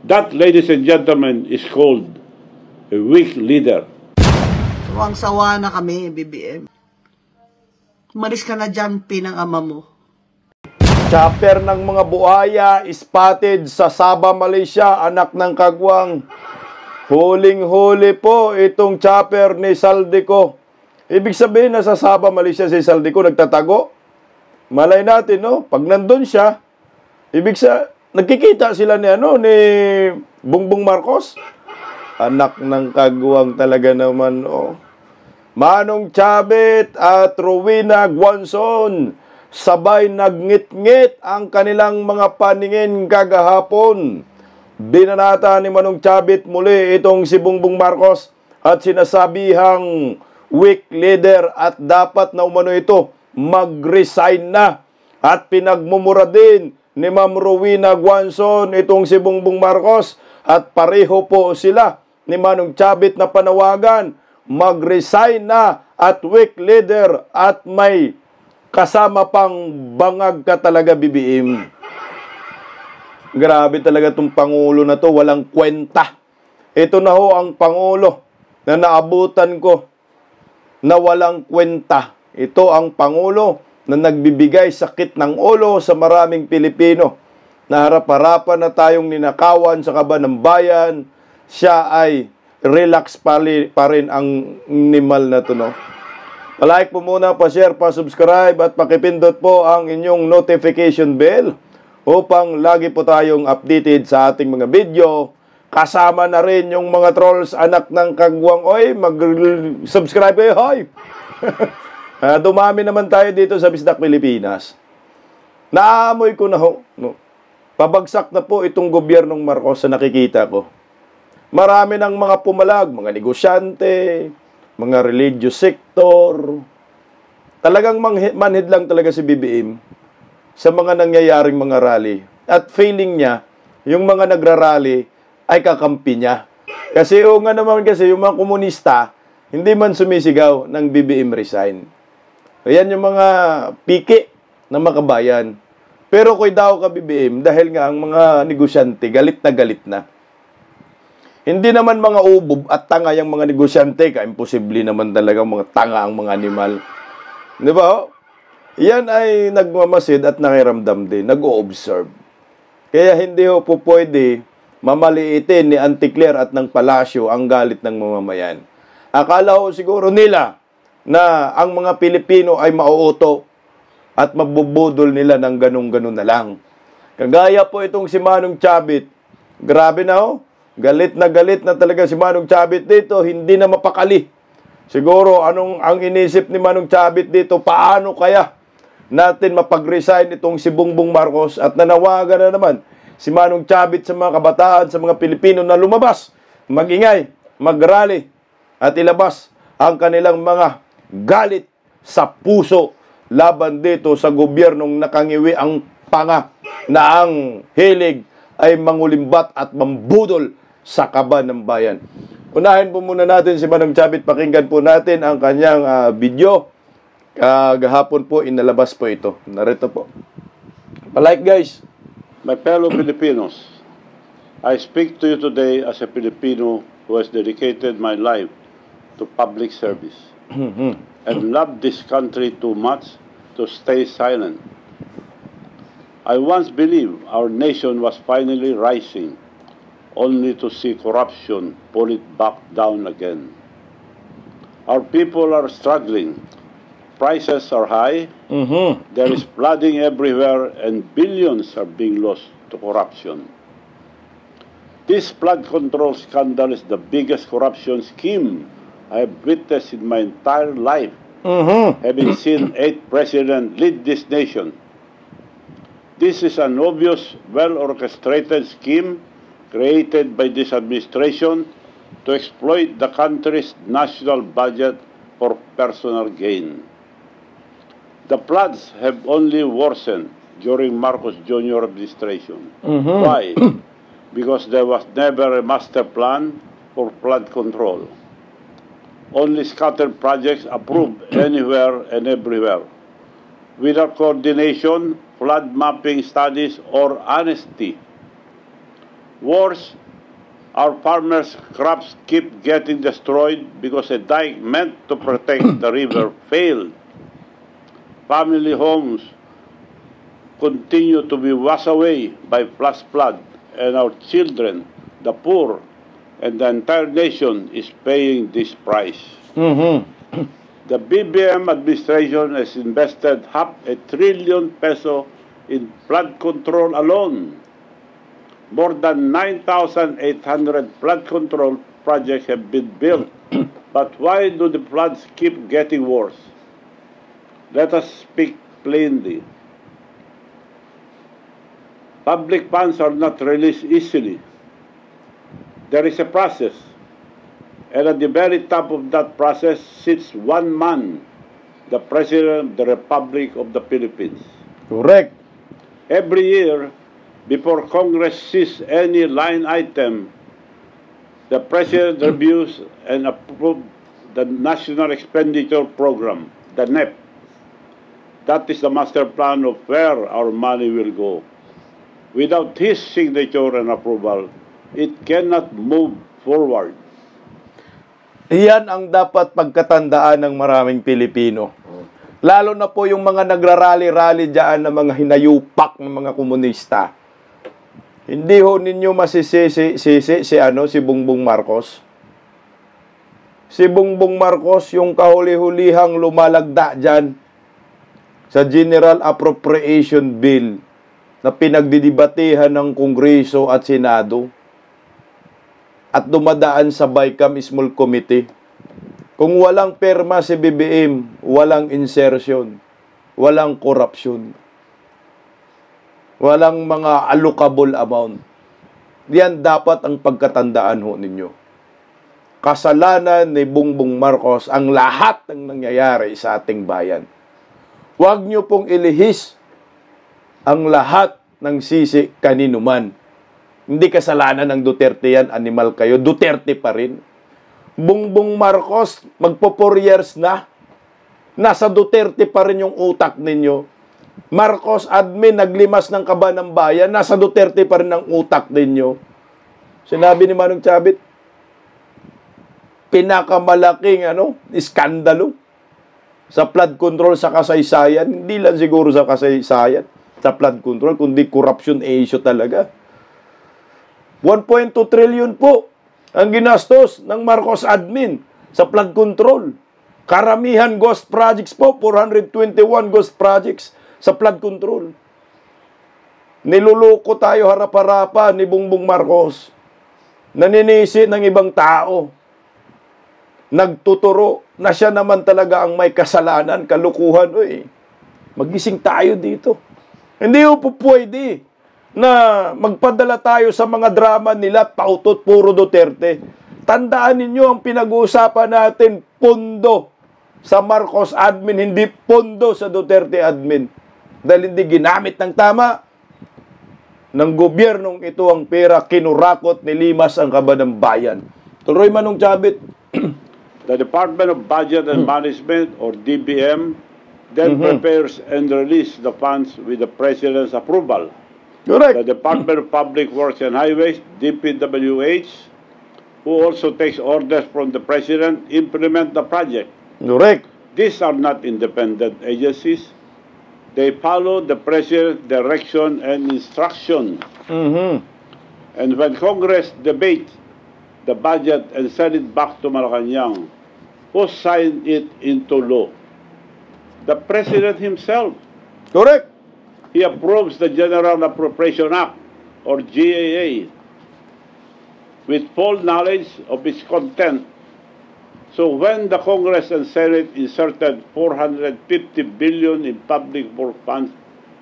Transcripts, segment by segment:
That, ladies and gentlemen, is called a weak leader. Sawang-sawa na kami, BBM. Umalis ka na dyan, pinang ama mo. Chopper ng mga buhaya spotted sa Sabah, Malaysia, anak ng kagwang. Huling-huli po itong chopper ni Saldico. Ibig sabihin na sa Sabah, Malaysia si Saldico nagtatago. Malay natin, no? Pag nandun siya, nagkikita sila ni Bongbong Marcos. Anak ng kagwang talaga naman, oh. Manong Chabit at Rowena Guanzon sabay nagngit-ngit ang kanilang mga paningin kagahapon. Binanata ni Manong Chabit muli itong si Bongbong Marcos at sinasabihang weak leader at dapat na umano ito mag-resign na. At pinagmumura din ni Ma'am Rowena Guanzon itong si Bongbong Marcos at pareho po sila ni Manong Chabit na panawagan mag-resign na at weak leader at may kasama pang bangag ka talaga, BBM. Grabe talaga itong Pangulo na to, walang kwenta. Ito na ho ang Pangulo na naabutan ko na walang kwenta. Ito ang Pangulo na nagbibigay sakit ng ulo sa maraming Pilipino. Na harap-harapan na tayong ninakawan sa kaban ng bayan, siya ay relax pa rin ang nimal na to, no? Palike po muna, pa-share, pa-subscribe at pakipindot po ang inyong notification bell upang lagi po tayong updated sa ating mga video. Kasama na rin yung mga trolls, anak ng kagwang. Oy, mag-subscribe kayo, hoy! Dumami naman tayo dito sa Bisdak, Pilipinas. Naamoy ko na ho, no? Pabagsak na po itong gobyernong Marcos sa nakikita ko. Marami ng mga pumalag, mga negosyante, mga religious sector. Talagang manhid lang talaga si BBM sa mga nangyayaring mga rally. At feeling niya, yung mga nagrarally ay kakampi niya. Kasi nga naman kasi yung mga komunista, hindi man sumisigaw ng BBM resign. Ayan yung mga piki na makabayan. Pero ko'y daw ka BBM dahil nga ang mga negosyante galit na. Hindi naman mga ubob at tanga yung mga negosyante, ka-imposible naman talaga mga tanga ang mga animal. Di ba? Yan ay nagmamasid at nakiramdam din, nag-o-observe. Kaya hindi ho po pwede mamaliitin ni Auntie Claire at ng Palasyo ang galit ng mamamayan. Akala ho siguro nila na ang mga Pilipino ay mauuto at magbubudol nila ng ganun-ganun na lang. Kagaya po itong si Manong Chabit. Grabe na ho. Galit na talaga si Manong Chabit dito, hindi na mapakali. Siguro ang inisip ni Manong Chabit dito, paano kaya natin mapag-resign itong si Bongbong Marcos at nanawagan na naman si Manong Chabit sa mga kabataan, sa mga Pilipino na lumabas, magingay, mag-rally at ilabas ang kanilang mga galit sa puso laban dito sa gobyernong nakangiwi ang panga na ang hilig ay mangulimbat at mambudol sa kaban ng bayan. Unahin po muna natin si Manong Chabit. Pakinggan po natin ang kanyang video. Gahapon po, inalabas po ito. Narito po. Palike, guys. My fellow Filipinos, I speak to you today as a Filipino who has dedicated my life to public service and love this country too much to stay silent. I once believed our nation was finally rising, only to see corruption pull it back down again. Our people are struggling. Prices are high. There is flooding everywhere, and billions are being lost to corruption. This flood control scandal is the biggest corruption scheme I have witnessed in my entire life, having seen 8 presidents lead this nation. This is an obvious, well-orchestrated scheme created by this administration to exploit the country's national budget for personal gain. The floods have only worsened during Marcos Jr. administration. Why? Because there was never a master plan for flood control. Only scattered projects approved anywhere and everywhere. Without coordination, flood mapping studies, or honesty. Worse, our farmers' crops keep getting destroyed because a dike meant to protect the river failed. Family homes continue to be washed away by flash flood, and our children, the poor, and the entire nation is paying this price. The BBM administration has invested ₱500 billion in flood control alone. More than 9,800 flood control projects have been built. But why do the floods keep getting worse? Let us speak plainly. Public funds are not released easily. There is a process. And at the very top of that process sits one man, the President of the Republic of the Philippines. Correct. Every year, before Congress sees any line item, the President reviews and approves the National Expenditure Program, the NEP. That is the master plan of where our money will go. Without his signature and approval, it cannot move forward. Iyan ang dapat pagkatandaan ng maraming Pilipino. Lalo na po yung mga nagrarally-rally dyan ng mga hinayupak ng mga komunista. Hindi ho ninyo masisisi si Bongbong Marcos. Si Bongbong Marcos yung kahuli-hulihang lumalagda dyan sa General Appropriation Bill na pinagdidibatehan ng Kongreso at Senado at dumadaan sa BICAM Small Committee. Kung walang perma si BBM, walang insertion, walang korupsyon, walang mga allocable amount. Yan dapat ang pagkatandaan ho ninyo. Kasalanan ni Bongbong Marcos ang lahat ng nangyayari sa ating bayan. Huwag nyo pong ilihis ang lahat ng sisi kanino man. Hindi kasalanan ng Duterte yan, animal kayo. Duterte pa rin. Bongbong Marcos, magpo 4 years na. Nasa Duterte pa rin yung utak ninyo. Marcos admin, naglimas ng kaba ng bayan. Nasa Duterte pa rin ang utak ninyo. Sinabi ni Manong Chavit, pinakamalaking iskandalo sa flood control sa kasaysayan. Hindi lang siguro sa kasaysayan, sa flood control, kundi corruption issue talaga. 1.2 trillion po ang ginastos ng Marcos admin sa flood control. Karamihan ghost projects po, 421 ghost projects sa flood control. Niluloko tayo harap-harapan ni Bongbong Marcos. Naninisi ng ibang tao. Nagtuturo na siya naman talaga ang may kasalanan, kalukuhan. Uy, magising tayo dito. Hindi po pwede na magpadala tayo sa mga drama nila, pautot puro Duterte. Tandaan ninyo ang pinag-uusapan natin, pondo sa Marcos admin, hindi pondo sa Duterte admin. Dahil hindi ginamit ng tama ng gobyernong ito ang pera, kinurakot, nilimas ang kaba ng bayan. Tuloy Manong Chavit. The Department of Budget and Management, or DBM, then prepares and releases the funds with the President's approval. Correct. The Department of Public Works and Highways, DPWH, who also takes orders from the President, implement the project. Correct. These are not independent agencies. They follow the President's direction and instruction. And when Congress debates the budget and send it back to Malacanang, who signed it into law? The President himself. Correct. He approves the General Appropriation Act, or GAA, with full knowledge of its content. So when the Congress and Senate inserted $450 billion in public work funds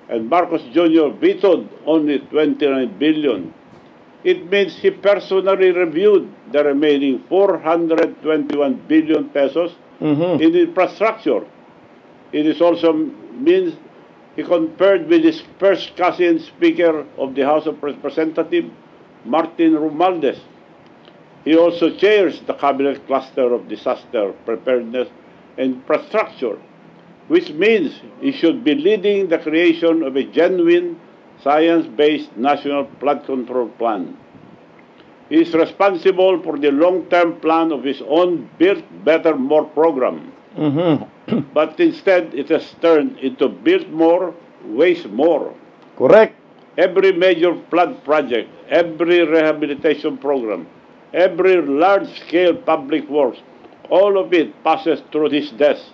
and Marcos Jr. vetoed only $29 billion, it means he personally reviewed the remaining 421 billion pesos in infrastructure. It is also means he conferred with his first cousin Speaker of the House of Representatives, Martin Romualdez. He also chairs the Cabinet Cluster of Disaster Preparedness and Infrastructure, which means he should be leading the creation of a genuine, science-based national flood control plan. He is responsible for the long-term plan of his own Build Better More program. But instead, it has turned into Build More, Waste More. Correct. Every major flood project, every rehabilitation program, every large-scale public works, all of it passes through his desk.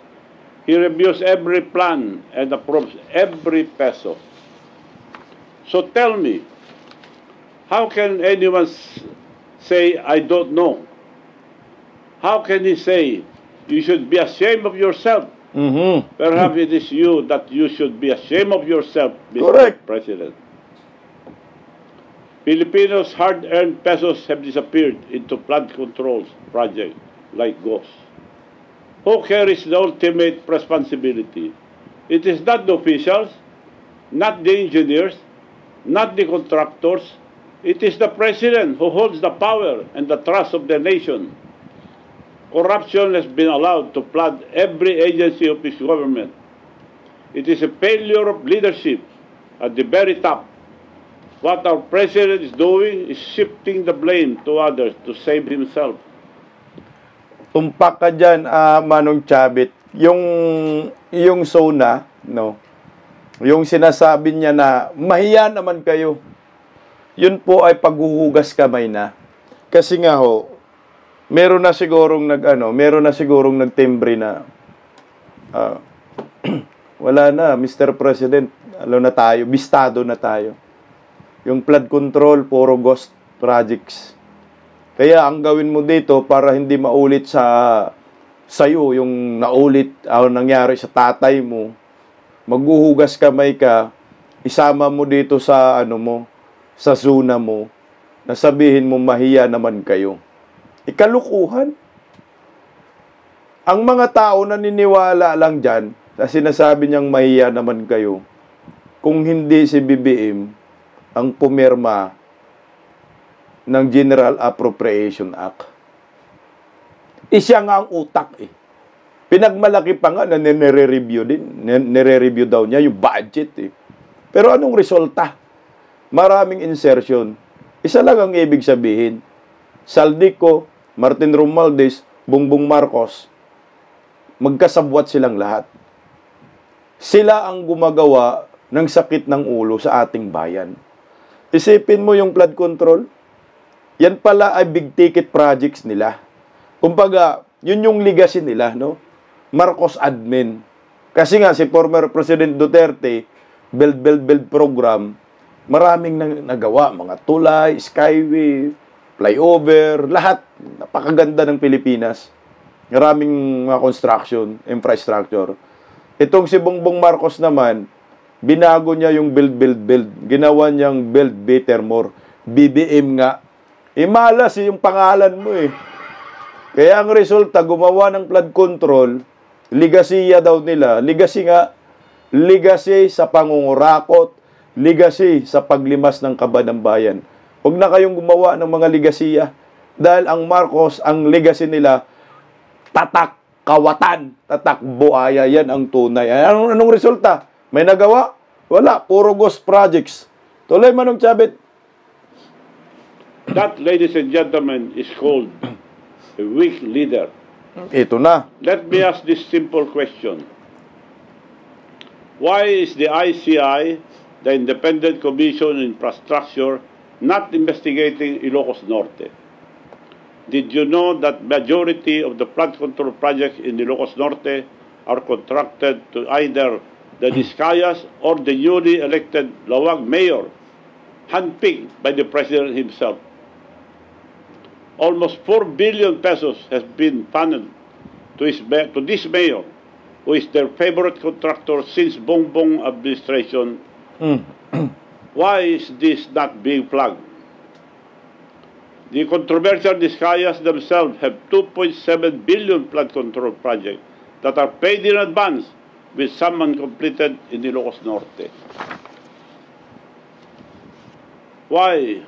He reviews every plan and approves every peso. So tell me, how can anyone say, I don't know? How can he say, you should be ashamed of yourself? Perhaps it is you that you should be ashamed of yourself, Mr. Correct. President. Filipinos' hard-earned pesos have disappeared into flood controls projects like ghosts. Who carries the ultimate responsibility? It is not the officials, not the engineers, not the contractors. It is the President who holds the power and the trust of the nation. Corruption has been allowed to flood every agency of his government. It is a failure of leadership at the very top. What our President is doing is shifting the blame to others to save himself. Tumpak ka dyan, Manong Chavit. Yung SONA, no? Yung sinasabi niya na, mahiya naman kayo. Yun po ay paghuhugas kamay na. Kasi nga ho, meron na sigurong nagtimbre na, wala na, Mr. President, bistado na tayo. Yung flood control, puro ghost projects. Kaya ang gawin mo dito para hindi maulit sa'yo yung nangyari sa tatay mo, maghuhugas kamay ka, isama mo dito sa sa zona mo, na sabihin mo mahiya naman kayo. Ikalukuhan. Ang mga tao naniniwala lang dyan na sinasabi niyang mahiya naman kayo kung hindi si BBM ang pumirma ng General Appropriation Act. Isya nga ang utak eh. Pinagmalaki pa nga na nire-review daw niya yung budget eh. Pero anong resulta? Maraming insertion. Isa lang ang ibig sabihin. Saldico, Martin Romualdez, Bongbong Marcos, magkasabwat silang lahat. Sila ang gumagawa ng sakit ng ulo sa ating bayan. Isipin mo yung flood control. Yan pala ay big ticket projects nila. Kumbaga, yun yung legacy nila, no? Marcos admin. Kasi nga si former President Duterte, build program, maraming nagawa, mga tulay, skyway, flyover, lahat. Napakaganda ng Pilipinas. Maraming mga construction, infrastructure. Itong si Bongbong Marcos naman, binago niya yung build. Ginawa niyang Build Better More. BBM nga. Malas yung pangalan mo eh. Kaya ang resulta, gumawa ng flood control, ligasiya daw nila. Legacy nga. Legacy sa pangungurakot. Legacy sa paglimas ng kaba ng bayan. Huwag na kayong gumawa ng mga ligasiya. Dahil ang Marcos, ang legacy nila, tatak kawatan, tatak buaya. Yan ang tunay. Anong resulta? May nagawa? Wala. Puro ghost projects. Tuloy, Manong Chavit. That, ladies and gentlemen, is called a weak leader. Ito na. Let me ask this simple question. Why is the ICI, the Independent Commission on Infrastructure, not investigating Ilocos Norte? Did you know that majority of the flood control projects in Ilocos Norte are contracted to either the Discayas or the newly elected Lawag mayor, handpicked by the President himself? Almost 4 billion pesos has been funneled to this mayor, who is their favorite contractor since Bongbong administration. Why is this not being flagged? The controversial Discayas themselves have 2.7 billion flood control projects that are paid in advance, with some uncompleted in Ilocos Norte. Why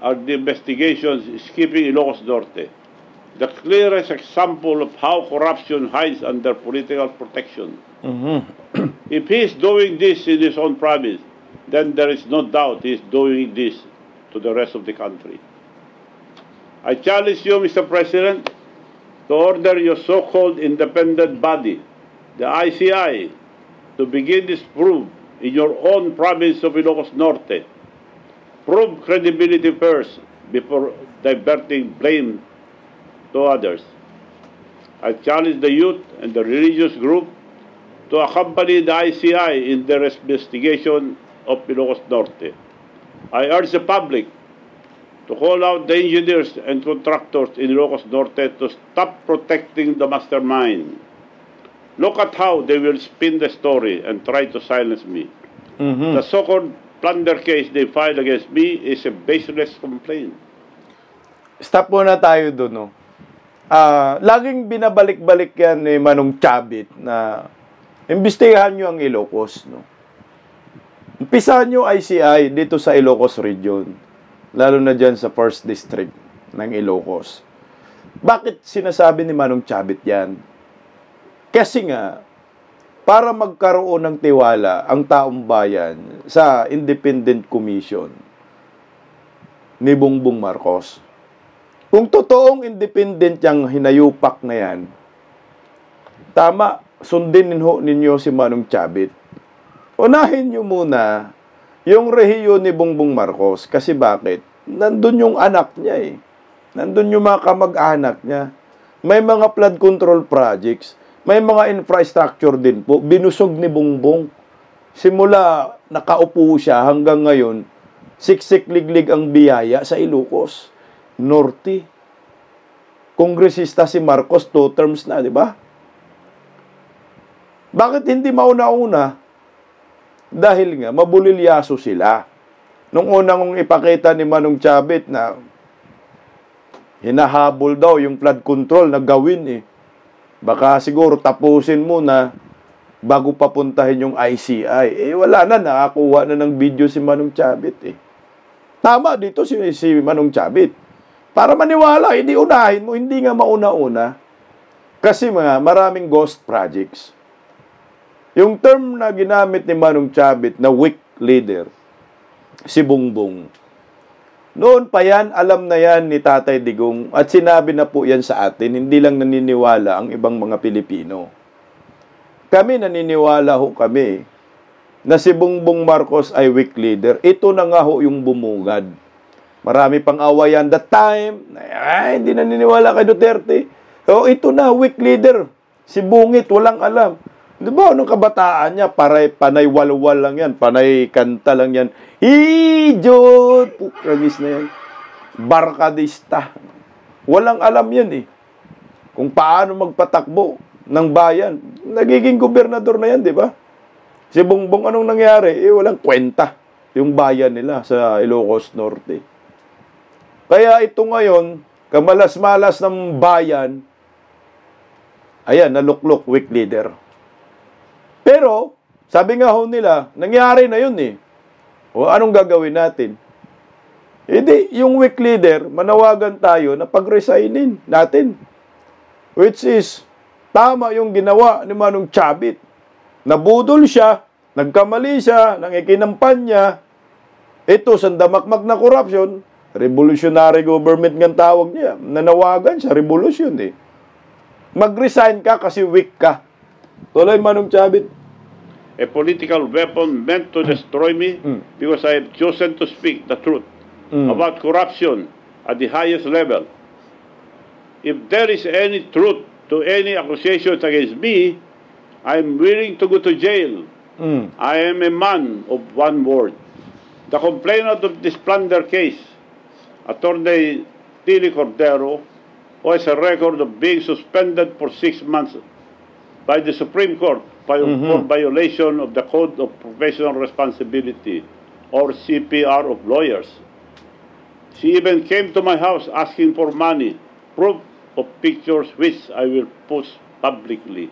are the investigations skipping Ilocos Norte? The clearest example of how corruption hides under political protection. If he is doing this in his own province, then there is no doubt he is doing this to the rest of the country. I challenge you, Mr. President, to order your so-called independent body, the ICI, to begin this probe in your own province of Ilocos Norte. Prove credibility first before diverting blame to others. I challenge the youth and the religious group to accompany the ICI in their investigation of Ilocos Norte. I urge the public to call out the engineers and contractors in Ilocos Norte to stop protecting the mastermind. Look at how they will spin the story and try to silence me. The so-called plunder case they filed against me is a baseless complaint. Stop muna tayo doon, no? Laging binabalik-balik yan ni Manong Chavit na imbestigahan nyo ang Ilocos, no? Umpisahan nyo ICI dito sa Ilocos Region. Lalo na dyan sa 1st District ng Ilocos. Bakit sinasabi ni Manong Chavit yan? Kasi nga, para magkaroon ng tiwala ang taong bayan sa Independent Commission ni Bongbong Marcos. Kung totoong independent yung hinayupak na yan, tama, sundin ninyo si Manong Chavit. Unahin nyo muna yung rehiyon ni Bongbong Marcos. Kasi bakit? Nandun yung anak niya eh. Nandun yung mga kamag-anak niya. May mga flood control projects. May mga infrastructure din po. Binusog ni Bongbong. Simula nakaupo siya hanggang ngayon, siksik-liglig ang biyaya sa Ilocos Norte. Kongresista si Marcos, 2 terms na, di ba? Bakit hindi mauna-una? Dahil nga, mabulilyaso sila. Nung unang ipakita ni Manong Chavit na hinahabol daw yung flood control na gawin eh. Baka siguro tapusin muna bago papuntahin yung ICI. Eh wala na, nakakuha na ng video si Manong Chavit eh. Tama dito si Manong Chavit. Para maniwala, hindi unahin mo, hindi nga mauna-una. Kasi maraming ghost projects. Yung term na ginamit ni Manong Chavit na weak leader, si Bongbong. Noon pa yan, alam na yan ni Tatay Digong at sinabi na po yan sa atin, hindi lang naniniwala ang ibang mga Pilipino. Kami naniniwala ho kami na si Bongbong Marcos ay weak leader. Ito na nga ho yung bumungad. Marami pang awayan that time. Ay, hindi naniniwala kay Duterte. So, ito na, weak leader. Si Bungit, walang alam. Di ba, anong kabataan niya? Panay walwal lang yan. Panay kanta lang yan. Hijot! Pukagis na yan. Barkadista. Walang alam yan eh. Kung paano magpatakbo ng bayan. Nagiging gobernador na yan, di ba? Si Bongbong, anong nangyari? Eh, walang kwenta yung bayan nila sa Ilocos Norte. Kaya ito ngayon, kamalas-malas ng bayan, ayan, naluklok, weak leader. Pero, sabi nga ho nila, nangyari na yun eh. O anong gagawin natin? Hindi, yung weak leader, manawagan tayo na pag-resignin natin. Which is, tama yung ginawa ni Manong Chavit. Nabudol siya, nagkamali siya, nangikinampan ito, sandamakmak na corruption, revolutionary government ng tawag niya. Nanawagan siya, revolution eh. Mag-resign ka kasi weak ka. Tuloy, Manong Chavit. A political weapon meant to destroy me because I have chosen to speak the truth about corruption at the highest level. If there is any truth to any accusations against me, I am willing to go to jail. I am a man of one word. The complainant of this plunder case, Attorney Tilly Cordero, who has a record of being suspended for 6 months by the Supreme Court for violation of the Code of Professional Responsibility, or CPR of lawyers. She even came to my house asking for money, proof of pictures which I will post publicly.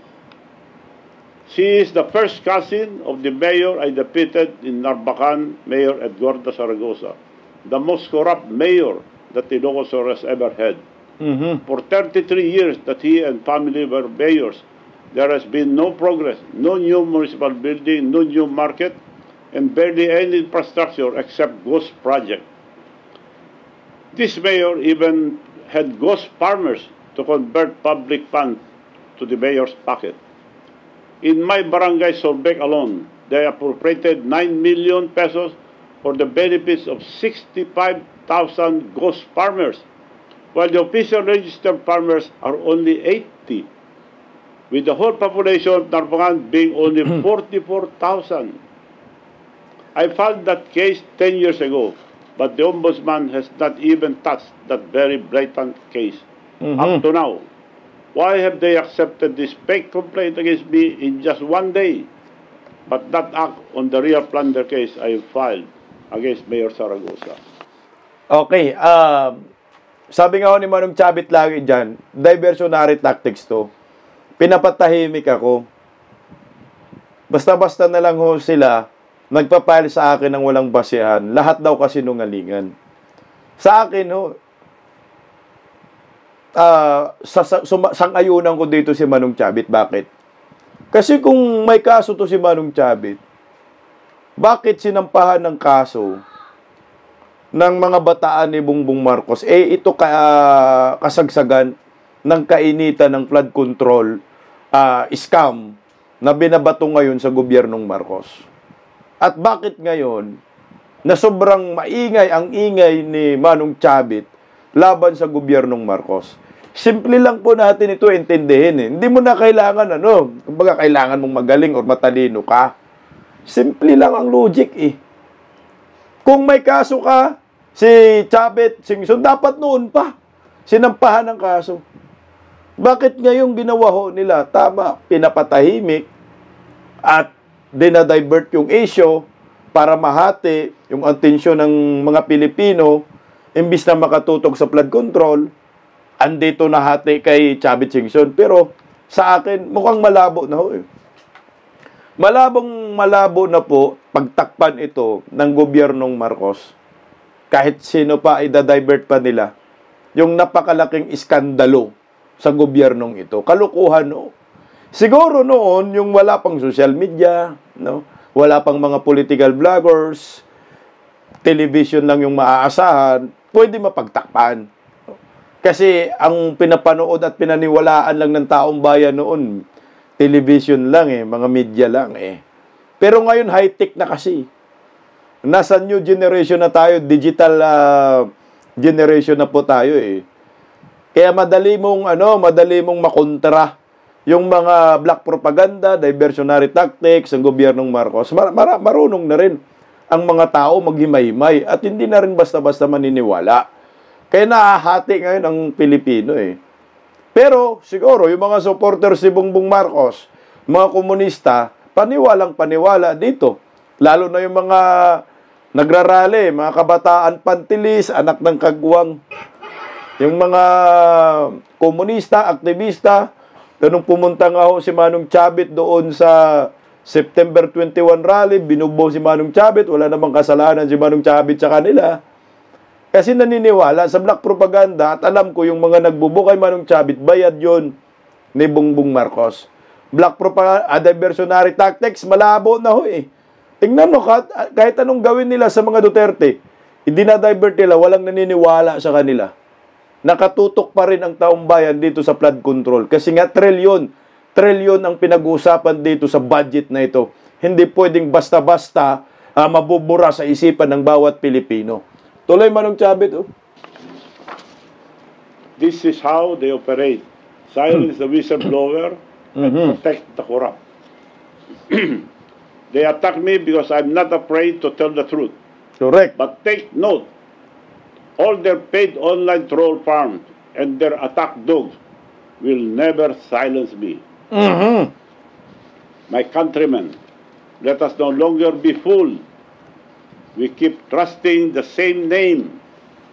She is the first cousin of the mayor I defeated in Narbacan, Mayor Edgardo Zaragoza, the most corrupt mayor that Ilocos has ever had. For 33 years that he and family were mayors, there has been no progress, no new municipal building, no new market, and barely any infrastructure except ghost project. This mayor even had ghost farmers to convert public funds to the mayor's pocket. In my barangay Solbec alone, they appropriated 9 million pesos for the benefits of 65,000 ghost farmers, while the official registered farmers are only 80, with the whole population of Narvagan being only 44,000. I filed that case 10 years ago, but the Ombudsman has not even touched that very blatant case up to now. Why have they accepted this fake complaint against me in just one day, but not act on the real plunder case I filed against Mayor Zaragoza? Okay, sabi nga ho ni Manong Chavit lagi dyan, diversionary tactics to. Pinapatahimik ako. Basta-basta na lang ho sila nagpapile sa akin ng walang basehan. Lahat daw kasi nungalingan. Sa akin ho, sang-ayunan ko dito si Manong Chavit. Bakit? Kasi kung may kaso to si Manong Chavit, bakit sinampahan ng kaso ng mga bataan ni Bongbong Marcos? Ito kasagsagan ng kainitan ng flood control scam na binabato ngayon sa gobyernong Marcos. At bakit ngayon na sobrang maingay ang ingay ni Manong Chavit laban sa gobyernong Marcos? Simple lang po natin ito intindihin. Hindi mo na kailangan kumbaga kailangan mong magaling or matalino ka. Simple lang ang logic Kung may kaso ka, si Chavit Singson, dapat noon pa sinampahan ng kaso. Bakit ngayong ginawa ho nila? Tama, pinapatahimik at dinadivert yung issue para mahati yung atensyon ng mga Pilipino imbis na makatutok sa flood control, andito na hati kay Chavit Singson. Pero sa akin, mukhang malabo na ho Malabo na po pagtakpan ito ng gobyernong Marcos. Kahit sino pa ay dadivert pa nila yung napakalaking iskandalo sa gobyernong ito. Kalukuhan, Siguro noon, yung wala pang social media, wala pang mga political vloggers, television lang yung maaasahan, pwede mapagtakpan. Kasi ang pinapanood at pinaniwalaan lang ng taong bayan noon, television lang mga media lang Pero ngayon, high-tech na kasi. Nasa new generation na tayo, digital generation na po tayo Kaya madali mong makontra yung mga black propaganda, diversionary tactics ng gobyernong Marcos. Marunong na rin ang mga tao maghimay-himay at hindi na rin basta-basta maniniwala. Kaya nahahati ngayon ang Pilipino Pero siguro yung mga supporters ni Bongbong Marcos, mga komunista, paniwalang-paniwala dito. Lalo na yung mga nagrarally, mga kabataan pantilis, anak ng kagwang. Yung mga komunista, aktivista, nung pumunta nga ho si Manong Chavit doon sa September 21 rally, binubo si Manong Chavit, wala namang kasalanan si Manong Chavit sa kanila. Kasi naniniwala sa black propaganda at alam ko yung mga nagbubo kay Manong Chavit, bayad yon ni Bongbong Marcos. Black propaganda, diversionary tactics, malabo na ho Tingnan mo, kahit anong gawin nila sa mga Duterte, idinadivert nila, walang naniniwala sa kanila. Nakatutok pa rin ang taong bayan dito sa flood control. Kasi nga, trilyon ang pinag-uusapan dito sa budget na ito. Hindi pwedeng basta-basta mabubura sa isipan ng bawat Pilipino. Tuloy, Manong Chavit. This is how they operate. Silence the whistleblower and protect the corrupt. They attack me because I'm not afraid to tell the truth. Correct. But take note, all their paid online troll farms and their attack dogs will never silence me. My countrymen, let us no longer be fooled. We keep trusting the same name.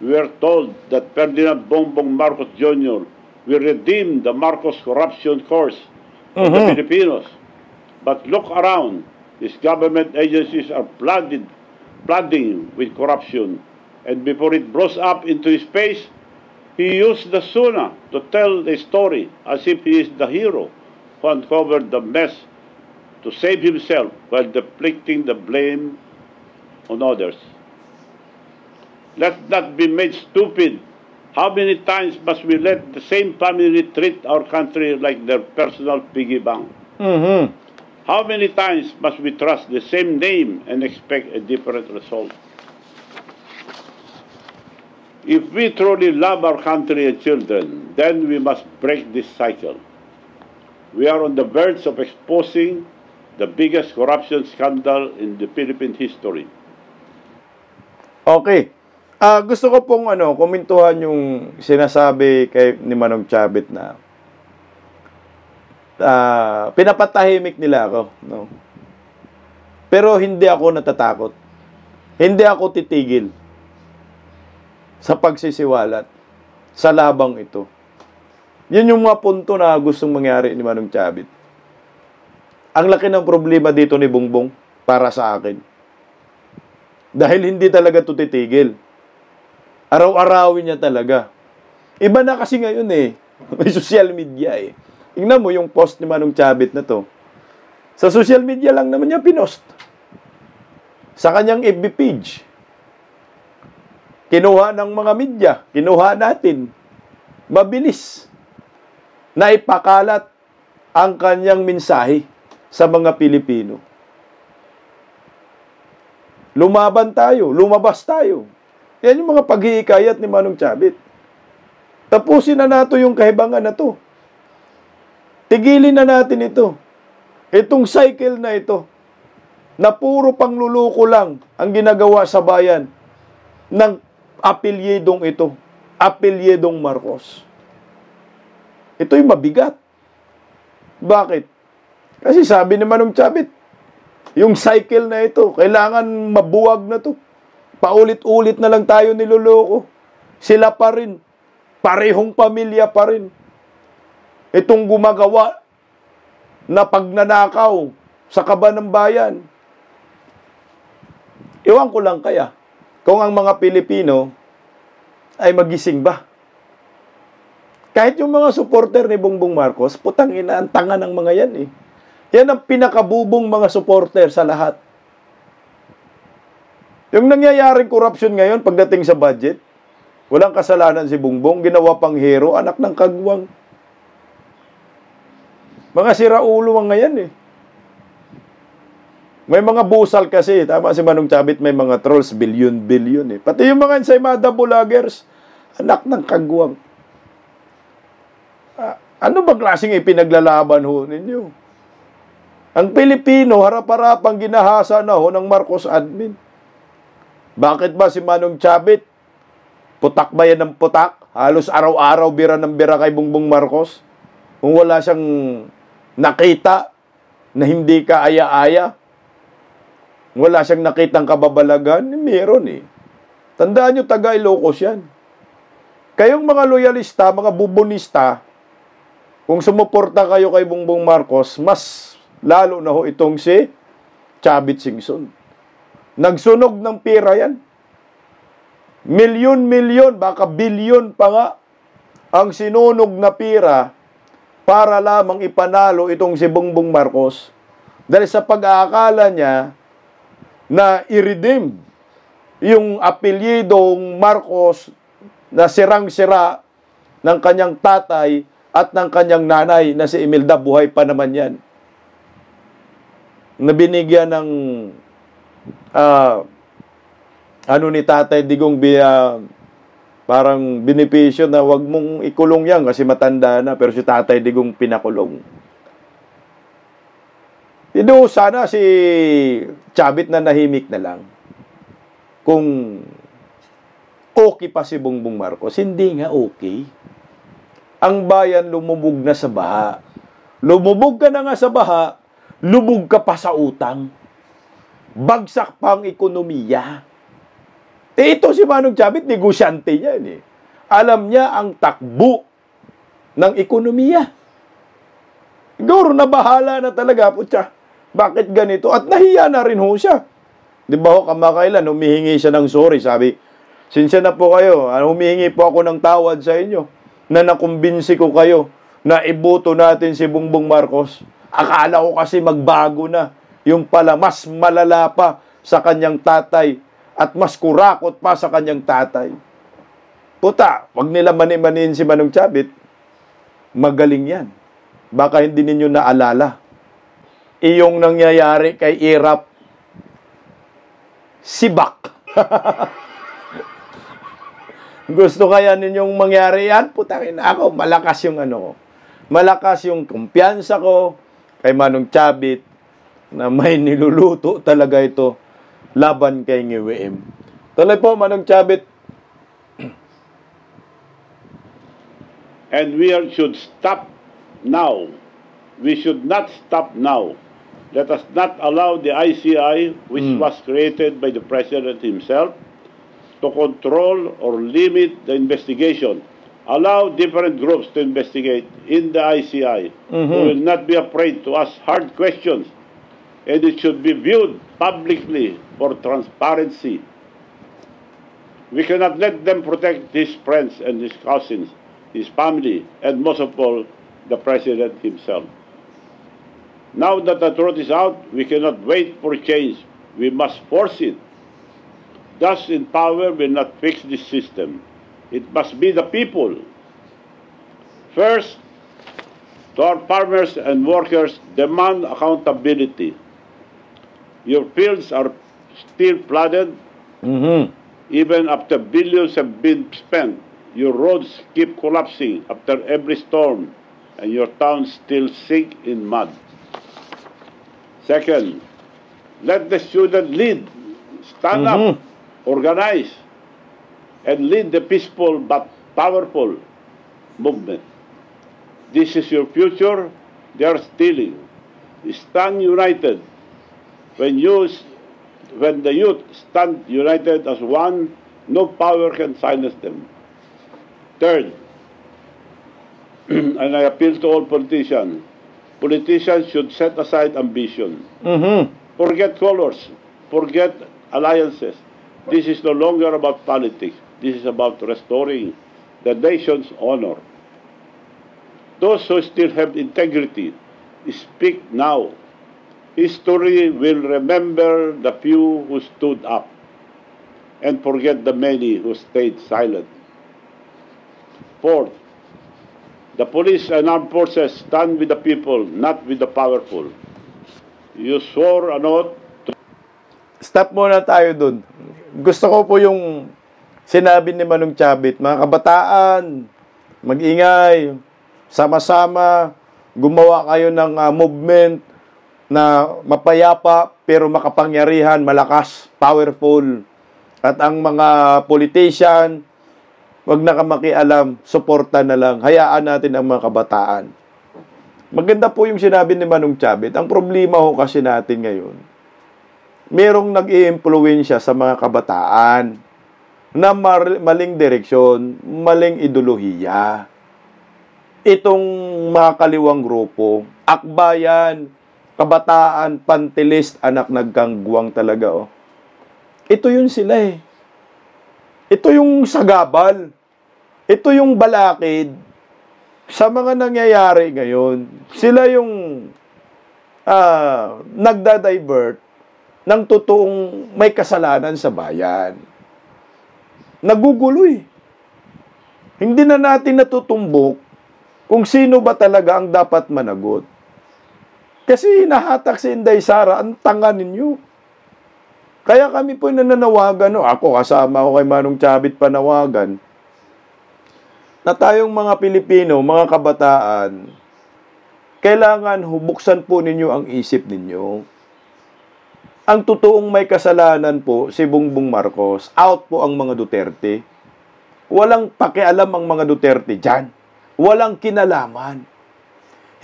We are told that Ferdinand Bongbong Marcos Jr. will redeem the Marcos corruption course of the Filipinos. But look around. These government agencies are flooding with corruption. And before it blows up into his face, he used the SUNA to tell the story as if he is the hero who uncovered the mess to save himself while deflecting the blame on others. Let's not be made stupid How many times must we let the same family treat our country like their personal piggy bank? Mhm. How many times must we trust the same name and expect a different result? If we truly love our country and children, then we must break this cycle. We are on the verge of exposing the biggest corruption scandal in the Philippine history. Okay. Gusto ko pong komentuhan yung sinasabi ni Manong Chavit na pinapatahimik nila ako, no? Pero hindi ako natatakot. Hindi ako titigil sa pagsisiwalat sa labang ito. Yun yung mga punto na gustong mangyari ni Manong Chavit. Ang laki ng problema dito ni Bongbong para sa akin. Dahil hindi talaga ito titigil. Araw-arawin niya talaga. Iba na kasi ngayon eh. May social media eh. Tingnan mo yung post ni Manong Chavit na to. Sa social media lang naman niya pinost. Sa kanyang FB page. Kinuha ng mga media. Kinuha natin. Mabilis. Na ipakalat ang kanyang mensahe sa mga Pilipino. Lumaban tayo. Lumabas tayo. Yan yung mga paghihikayat ni Manong Chavit. Tapusin na nato yung kahibangan na to. Tigilin na natin ito. Itong cycle na ito, na puro pangluluko lang ang ginagawa sa bayan ng apelyedong ito. Apelyedong Marcos. Ito'y mabigat. Bakit? Kasi sabi ni Manong Chavit, yung cycle na ito, kailangan mabuwag na to. Paulit-ulit na lang tayo niloloko. Sila pa rin. Parehong pamilya pa rin. Itong gumagawa na pagnanakaw sa kaban ng bayan. Iwan ko lang kaya kung ang mga Pilipino ay magising ba. Kahit yung mga supporter ni Bongbong Marcos, putang ina, ang tanga ng mga yan eh. Yan ang pinakabubong mga supporter sa lahat. Yung nangyayaring corruption ngayon pagdating sa budget, walang kasalanan si Bongbong, ginawa pang hero, anak ng kagwang. Mga siraulo mga yan eh. May mga busal kasi, tama si Manong Chavit, may mga trolls, billion eh. Pati yung mga ensaymada vloggers, anak ng kagwang. Ano ba klaseng ipinaglalaban ho ninyo? Ang Pilipino, harap-harapang ginahasa na ho ng Marcos admin. Bakit ba si Manong Chavit? Putak ba yan ng putak? Halos araw-araw bira ng bira kay Bongbong Marcos? Kung wala siyang nakita na hindi ka aya-aya, wala siyang nakitang kababalagan, meron eh. Tandaan nyo, taga Ilocos yan. Kayong mga loyalista, mga bubonista, kung sumuporta kayo kay Bongbong Marcos, mas lalo na ho itong si Chavit Singson. Nagsunog ng pera yan. Milyon-milyon, baka bilyon pa nga ang sinunog na pera para lamang ipanalo itong si Bongbong Marcos dahil sa pag-aakala niya na i-redeem yung apelyedong Marcos na sirang-sira ng kanyang tatay at ng kanyang nanay na si Imelda. Buhay pa naman yan. Nabinigyan ng ni Tatay Digong parang benepisyo na wag mong ikulong yan kasi matanda na, pero si Tatay Digong pinakulong. Sana si Chavit na nahimik na lang. Kung okay pa si Bongbong Marcos, hindi nga okay. Ang bayan lumubog na sa baha. Lumubog ka na nga sa baha, lubog ka pa sa utang. Bagsak pa ang ekonomiya. Ito si Manong Chavit, negosyante yan eh. Alam niya ang takbo ng ekonomiya. Siguro nabahala na talaga po siya. Bakit ganito? At nahiya na rin ho siya. Di ba ho, kamakailan, humihingi siya ng sorry. Sabi, sinsya na po kayo, humihingi po ako ng tawad sa inyo na nakumbinsi ko kayo na iboto natin si Bongbong Marcos. Akala ko kasi magbago na. Yung pala, mas malala pa sa kanyang tatay at mas kurakot pa sa kanyang tatay. Puta, wag nila mani-manin si Manong Chavit. Magaling yan. Baka hindi ninyo naalala. Iyong nangyayari kay Irap Sibak. Gusto kaya ninyong mangyari yan? Putangin ako, malakas yung ano ko. Malakas yung kumpiyansa ko kay Manong Chavit na may niluluto talaga ito laban kay NGWM. Tuloy po, Manong Chavit. And we should stop now. We should not stop now. Let us not allow the ICI, which was created by the President himself, to control or limit the investigation. Allow different groups to investigate in the ICI. We will not be afraid to ask hard questions. And it should be viewed publicly for transparency. We cannot let them protect his friends and his cousins, his family, and most of all, the President himself. Now that the truth is out, we cannot wait for change. We must force it. Thus, in power will not fix this system. It must be the people. First, to our farmers and workers, demand accountability. Your fields are still flooded, even after billions have been spent. Your roads keep collapsing after every storm, and your towns still sink in mud. Second, let the student lead, stand up, organize, and lead the peaceful but powerful movement. This is your future. They are stealing. Stand united. When the youth stand united as one, no power can silence them. Third, and I appeal to all politicians, politicians should set aside ambition. Forget colors. Forget alliances. This is no longer about politics. This is about restoring the nation's honor. Those who still have integrity, speak now. History will remember the few who stood up and forget the many who stayed silent. Fourth, the police and armed forces stand with the people, not with the powerful. You swore an oath. Stop muna tayo dun. Gusto ko po yung sinabi ni Manong Chavit, mga kabataan, mag-ingay, sama-sama, gumawa kayo ng movement na mapayapa pero makapangyarihan, malakas, powerful. At ang mga politician, wag na kamakialam, suporta na lang. Hayaan natin ang mga kabataan. Maganda po yung sinabi ni Manong Chavit. Ang problema ho kasi natin ngayon, merong nag-i-impluwensya sa mga kabataan na maling direksyon, maling ideolohiya. Itong mga kaliwang grupo, akbayan, kabataan, pantilist, anak nagkangguwang talaga, oh. Ito yun sila eh. Ito yung sagabal. Ito yung balakid sa mga nangyayari ngayon. Sila yung nagda-divert ng totoong may kasalanan sa bayan. Nagugulo eh. Hindi na natin natutumbok kung sino ba talaga ang dapat managot. Kasi hinahatak si Inday Sara, ang tanga ninyo. Kaya kami po nananawagan, no? Ako kasama ko kay Manong Chavit panawagan, na tayong mga Pilipino, mga kabataan, kailangan hubuksan po ninyo ang isip ninyo. Ang totoong may kasalanan po si Bongbong Marcos, out po ang mga Duterte. Walang pakialam ang mga Duterte dyan. Walang kinalaman.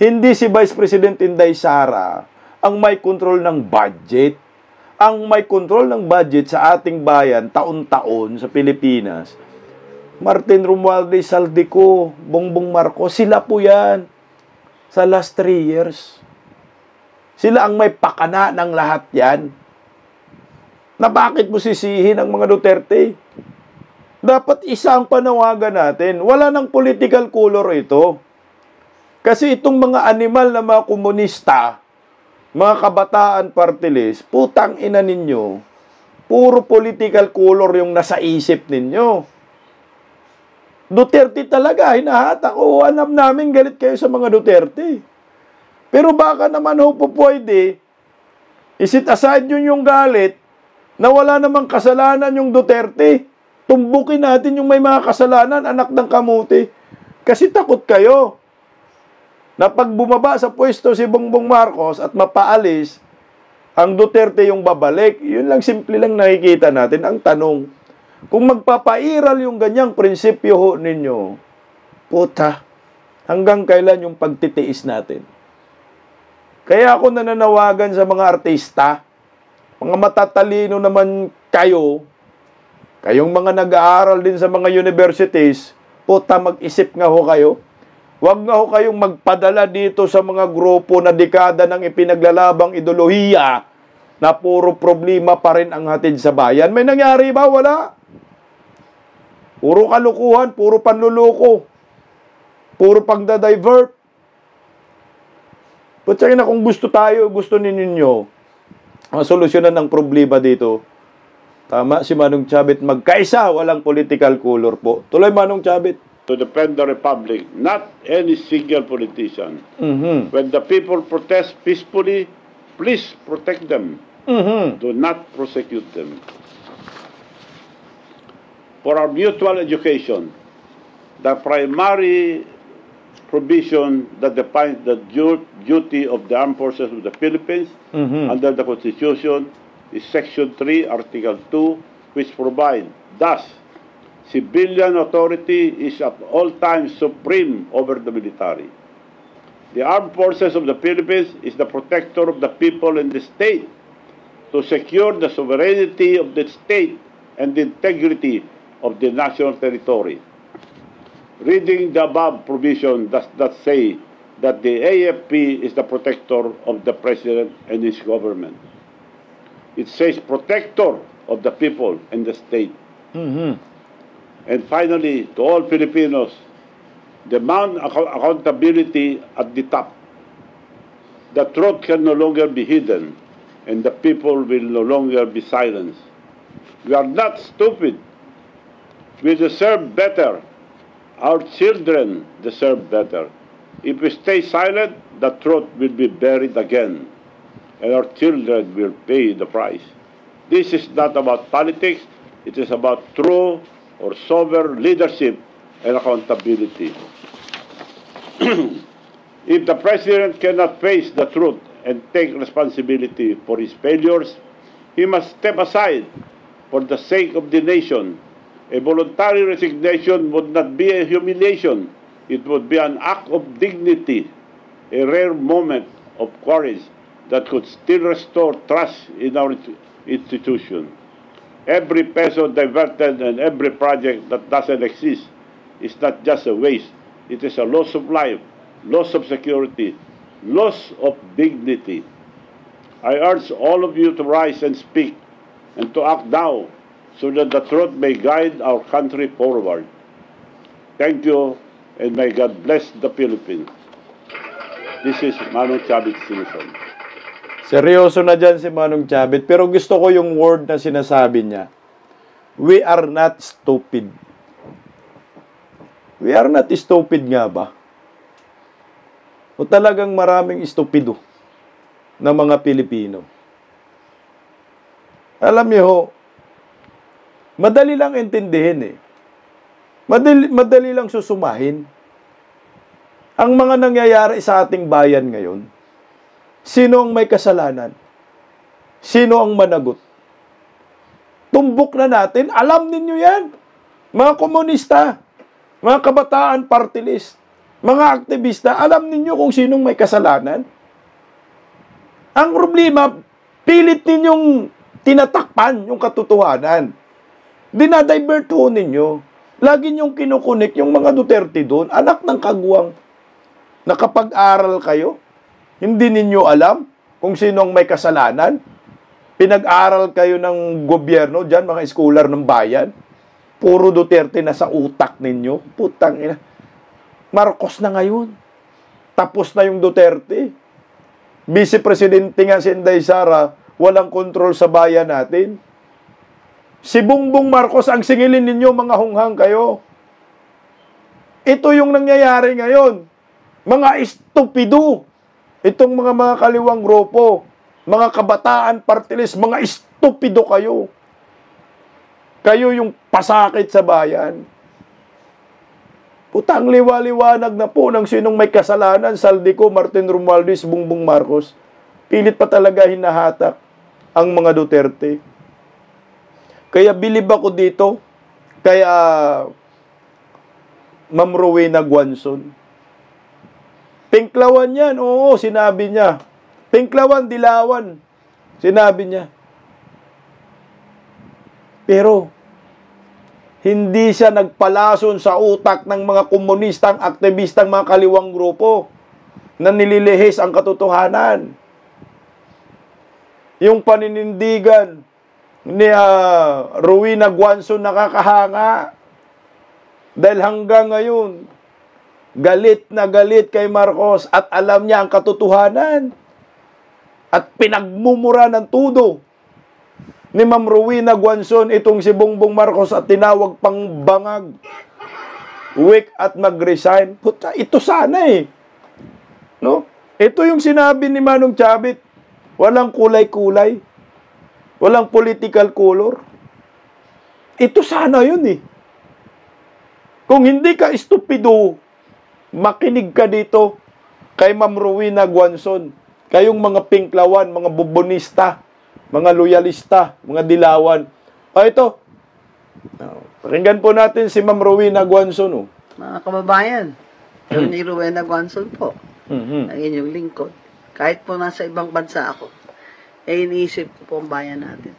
Hindi si Vice President Inday Sara ang may control ng budget. Ang may control ng budget sa ating bayan, taon-taon sa Pilipinas, Martin Romualdez Saldico, Bongbong Marcos, sila po yan sa last 3 years. Sila ang may pakana ng lahat yan. Na bakit mo sisihin ang mga Duterte? Dapat isang panawagan natin. Wala nang political color ito. Kasi itong mga animal na mga komunista, mga kabataan party list, putang ina ninyo, puro political color yung nasa isip ninyo. Duterte talaga, hinahatak. Oo, alam namin galit kayo sa mga Duterte. Pero baka naman ho po pwede, isit aside yun yung galit, na wala namang kasalanan yung Duterte. Tumbukin natin yung may mga kasalanan, anak ng kamuti. Kasi takot kayo na pag bumaba sa pwesto si Bongbong Marcos at mapaalis, ang Duterte yung babalik. Yun lang, simple lang nakikita natin. Ang tanong, kung magpapairal yung ganyang prinsipyo ho ninyo, puta, hanggang kailan yung pagtitiis natin? Kaya ako nananawagan sa mga artista, mga matatalino naman kayo, kayong mga nag-aaral din sa mga universities, puta, mag-isip nga ho kayo. Huwag nga ho kayong magpadala dito sa mga grupo na dekada ng ipinaglalabang ideolohiya na puro problema pa rin ang hatid sa bayan. May nangyari ba? Wala. Puro kalukuhan, puro panluloko, puro pagda-divert. Putsa na kung gusto ninyo masolusyonan ng problema dito. Tama si Manong Chavit, magkaisa, walang political color po. Tuloy Manong Chavit. To defend the Republic, not any single politician. When the people protest peacefully, please protect them. Do not prosecute them. For our mutual education, the primary provision that defines the duty of the armed forces of the Philippines under the Constitution is Section 3, Article 2, which provides, thus, civilian authority is at all times supreme over the military. The armed forces of the Philippines is the protector of the people and the state to secure the sovereignty of the state and the integrity of the national territory. Reading the above provision does not say that the AFP is the protector of the president and his government. It says protector of the people and the state. And finally, to all Filipinos, demand accountability at the top. The truth can no longer be hidden, and the people will no longer be silenced. We are not stupid. We deserve better. Our children deserve better. If we stay silent, the truth will be buried again, and our children will pay the price. This is not about politics. It is about true or sober leadership and accountability. If the president cannot face the truth and take responsibility for his failures, he must step aside for the sake of the nation. A voluntary resignation would not be a humiliation. It would be an act of dignity, a rare moment of courage that could still restore trust in our institution. Every peso diverted and every project that doesn't exist is not just a waste. It is a loss of life, loss of security, loss of dignity. I urge all of you to rise and speak and to act now so that the truth may guide our country forward. Thank you, and may God bless the Philippines. This is Manong Chavit Singson. Seryoso na dyan si Manong Chavit, pero gusto ko yung word na sinasabi niya. We are not stupid. We are not stupid nga ba? O talagang maraming stupido na mga Pilipino? Alam niyo ho, madali lang intindihin eh. Madali lang susumahin. Ang mga nangyayari sa ating bayan ngayon, sino ang may kasalanan? Sino ang managot? Tumbok na natin. Alam ninyo yan. Mga komunista, mga kabataan party list, mga aktivista, alam ninyo kung sinong may kasalanan? Ang problema, pilit ninyong tinatakpan yung katotohanan. Dinadivert ho ninyo. Lagi niyong kinukunik yung mga Duterte doon. Anak ng kagwang. Nakapag-aral kayo? Hindi ninyo alam kung sino ang may kasalanan? Pinag-aral kayo ng gobyerno dyan, mga scholar ng bayan? Puro Duterte na sa utak ninyo? Putang ina. Marcos na ngayon. Tapos na yung Duterte. Vice-Presidente nga si Inday Sara, walang kontrol sa bayan natin. Si Bongbong Marcos ang singilin ninyo, mga hunghang kayo. Ito yung nangyayari ngayon. Mga estupido. Itong mga kaliwang grupo, mga kabataan partilis, mga estupido kayo. Kayo yung pasakit sa bayan. Putang liwa-liwanag na po ng sinong may kasalanan, Saldico, Martin Romualdez, Bongbong Marcos. Pilit pa talaga hinahatak ang mga Duterte. Kaya bilib ako dito, kaya Ma'am Rowena Guanzon. Pinklawan yan, oo, sinabi niya. Pinklawan, dilawan, sinabi niya. Pero, hindi siya nagpalason sa utak ng mga komunistang, aktivistang, mga kaliwang grupo na nililihis ang katotohanan. Yung paninindigan ni Rowena Guanzon nakakahanga. Dahil hanggang ngayon, galit na galit kay Marcos at alam niya ang katotohanan. At pinagmumura ng tudo ni Ma'am Rowena Guanzon itong si Bongbong Marcos at tinawag pang bangag, weak at mag-resign. Puta, ito sana eh. No? Ito yung sinabi ni Manong Chavit. Walang kulay-kulay. Walang political color. Ito sana yun eh. Kung hindi ka estupido, makinig ka dito kay Ma'am Rowena Guanzon. Kayong mga pinklawan, mga bubonista, mga loyalista, mga dilawan. O ito, pakinggan po natin si Ma'am Rowena Guanzon. Oh. Mga kababayan, yun ni Rowena Guanzon po, ang inyong lingkod. Kahit po nasa ibang bansa ako, iniisip ko po ang bayan natin.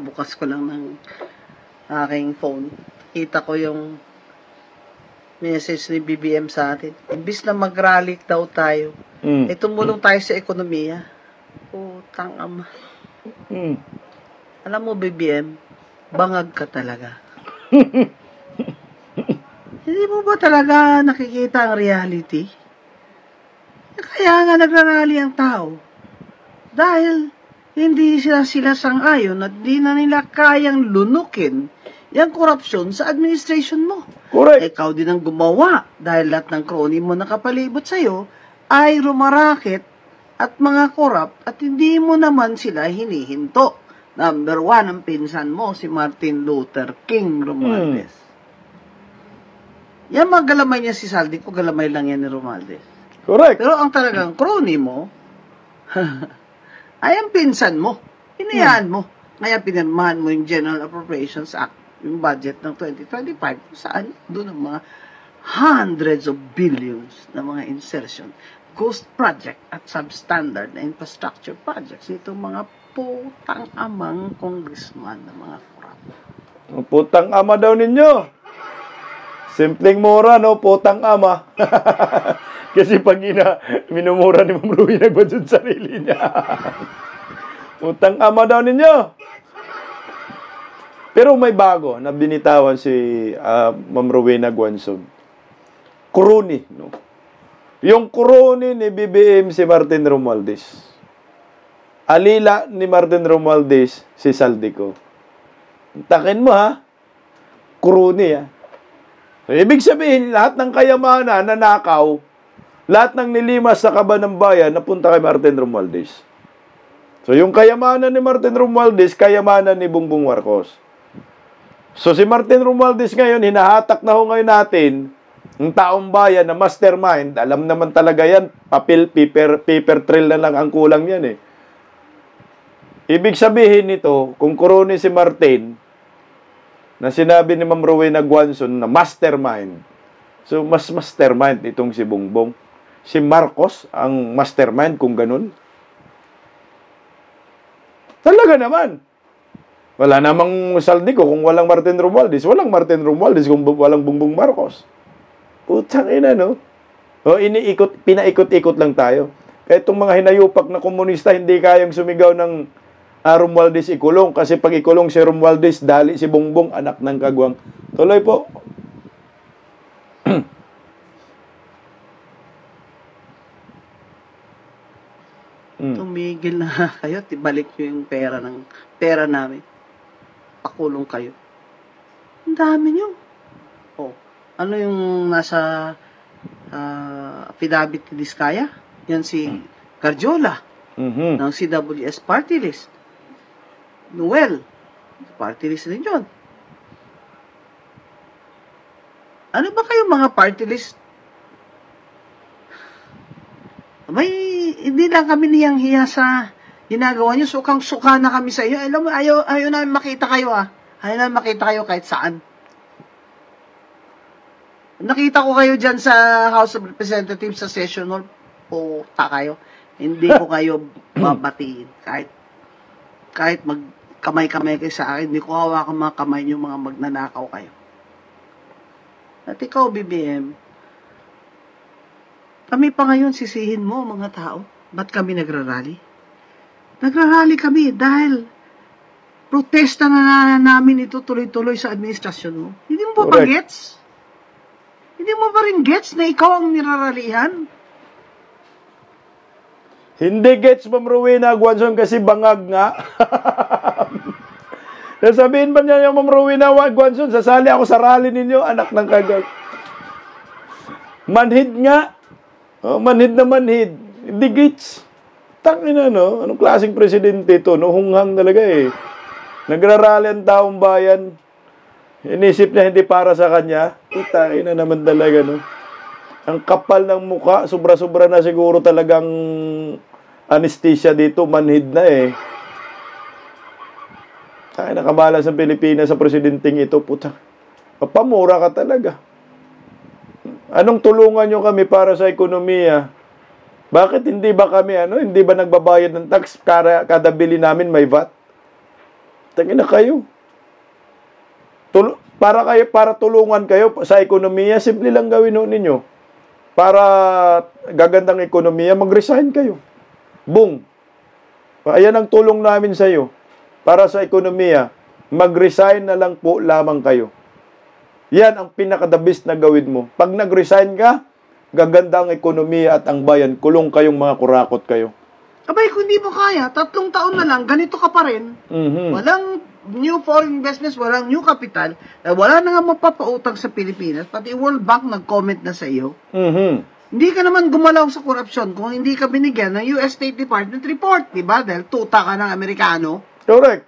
Bukas ko lang ng aking phone. Kita ko yung message ni BBM sa atin. Imbis na mag-rally daw tayo, tumulong tayo sa ekonomiya. Putang ama. Alam mo, BBM, bangag ka talaga. Hindi mo ba talaga nakikita ang reality? Kaya nga nagrarally ang tao. Dahil hindi sila sang-ayon at di na nila kayang lunukin yung korupsyon sa administration mo. Correct. Ikaw din ang gumawa dahil lahat ng crony mo nakapalibot sa'yo ay rumarakit at mga korap at hindi mo naman sila hinihinto. Number 1, ang pinsan mo, si Martin Luther King Romualdez. Yan mga galamay niya si Saldico, galamay lang yan ni Romualdez. Correct. Pero ang talagang crony mo, ay ang pinsan mo. Hinayaan mo. Kaya pinirmahan mo yung General Appropriations Act, yung budget ng 2025, saan doon ang mga hundreds of billions na mga insertion, ghost project at substandard na infrastructure projects. Itong mga putang amang congressman na mga korap. Putang ama daw ninyo. Simpleng mura, no? Putang ama. Kasi pag minumura ni Ma'am Rowena Guanzon sarili niya. Putang ama daw ninyo. Pero may bago na binitawan si Ma'am Rowena Guanzon. Crony, no? Yung crony ni BBM si Martin Romualdez. Alila ni Martin Romualdez si Saldico. Takin mo ha. Crony ha. So, ibig sabihin, lahat ng kayamanan na nakaw, lahat ng nilimas sa kaba ng bayan, napunta kay Martin Romualdez. So, yung kayamanan ni Martin Romualdez, kayamanan ni Bongbong Marcos. So, si Martin Romualdez ngayon, hinahatak na ho ngayon natin, ang taong bayan na mastermind, alam naman talaga yan, papel, paper trail na lang ang kulang yan eh. Ibig sabihin nito, kung kuruni si Martin, na sinabi ni Ma'am Rowena Guanzon na mastermind. So, mas mastermind itong si Bongbong. Si Marcos ang mastermind kung ganun. Talaga naman. Wala namang Saldico kung walang Martin Romualdez. Walang Martin Romualdez kung walang Bongbong Marcos. Putang ina, no? O, pinaikot-ikot lang tayo. Kaya itong mga hinayupak na komunista hindi kayang sumigaw ng Romualdez ikulong. Kasi pag ikulong si Romualdez, dali si Bongbong, anak ng kagwang. Tuloy po. Tumigil na kayo, tibalik nyo yung pera namin. Pakulong kayo. Ang dami nyo. Ano yung nasa affidavit ni Diskaya? Yan si Garjola Mhm. ng CWS party list. Noel, party list din yun. Ano ba kayo mga party list? May, hindi lang kami niyang hiya sa ginagawa niyo. Sukang-suka na kami sa iyo. Alam mo, ayaw namin makita kayo Ayaw namin makita kayo kahit saan. Nakita ko kayo dyan sa House of Representatives sa session hall. Puta kayo. Hindi ko kayo babatiin. Kahit magkamay-kamay kayo sa akin, hindi ko hawakan mga kamay niyo, mga magnanakaw kayo. At ikaw, BBM, kami pa ngayon sisihin mo, mga tao. Ba't kami nagrarally? Nagrarally kami dahil protesta na namin ito tuloy-tuloy sa administrasyon mo. Hindi mo ba Correct. gets? Hindi mo ba rin gets na ikaw ang niraralihan? Hindi gets, Ma'am Rowena Guanzon, kasi bangag nga. Sasabihin ba niya yung Ma'am Rowena Guanzon, sasali ako sa rally ninyo, anak ng kagal. Manhid nga. Oh, manhid na manhid. Hindi gets. Tangina, no? Anong klaseng presidente ito? No? Hunghang talaga eh. Nagrarally ang taong bayan. Inisip niya hindi para sa kanya. Ina naman talaga, no? Ang kapal ng muka, sobra-sobra na siguro talagang anesthesia dito, manhid na eh. Ay, nakabala sa Pilipinas sa presidenteng ito, puta. Papamura ka talaga. Anong tulungan nyo kami para sa ekonomiya? Bakit hindi ba kami, hindi ba nagbabayad ng tax kada bili namin may VAT? Tangina kayo. Para tulungan kayo sa ekonomiya, simple lang gawin ninyo. Para gagandang ekonomiya, mag-resign kayo. Boom. Ayan ang tulong namin sa iyo. Para sa ekonomiya, mag-resign na lang po lamang kayo. Yan ang pinaka-the best na gawin mo. Pag nag-resign ka, gaganda ang ekonomiya at ang bayan. Kulong kayong mga kurakot kayo. Abay, kung di mo kaya, 3 taon na lang, ganito ka pa rin. Mhm. Walang new foreign investments, walang new capital, wala na nga mapapautang sa Pilipinas, pati World Bank nag-comment na sa iyo. Mhm. Hindi ka naman gumalaw sa korupsyon kung hindi ka binigyan ng US State Department report, di ba? Dahil tuta ka ng Amerikano. Correct.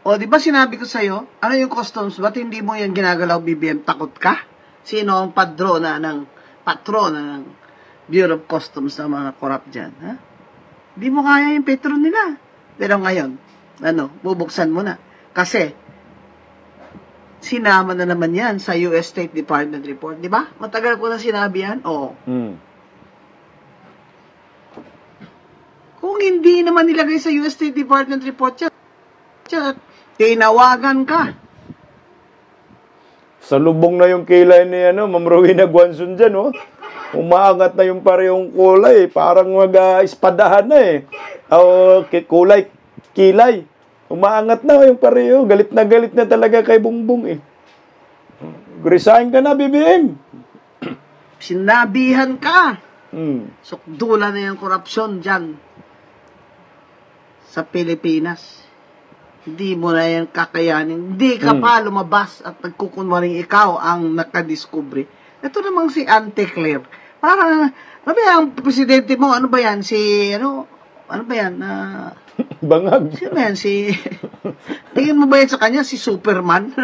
O, di ba sinabi ko sa iyo, ano yung customs? Ba't hindi mo yan ginagalaw, BBM? Takot ka? Sino ang patrona ng Bureau of Customs na mga corrupt dyan? Ha? Di mo kaya yung petro nila. Pero ngayon, bubuksan mo na. Kasi, sinama na naman yan sa US State Department report. Di ba? Matagal ko na sinabi yan. Oo. Kung hindi naman nilagay sa US State Department report yan, tinawagan ka. Sa lubong na yung kilay ni Ma'am Rowena Guanzon dyan, oh. Umaangat na yung parehong kulay. Parang mag-espadahan na eh. O, kilay. Umaangat na yung pareho. Galit na talaga kay Bongbong eh. Resign ka na, BBM. Sinabihan ka. Sukdula na yung korupsyon dyan sa Pilipinas. Hindi mo na yan kakayanin. Hindi ka pa lumabas at nagkukunwaring ikaw ang nakadiscovery. Ito namang si Ante Claire. Parang, ano ba yan, presidente mo, ano ba yan, ano ba yan, bangag. sino ba yan, tingin mo ba yan sa kanya, si Superman?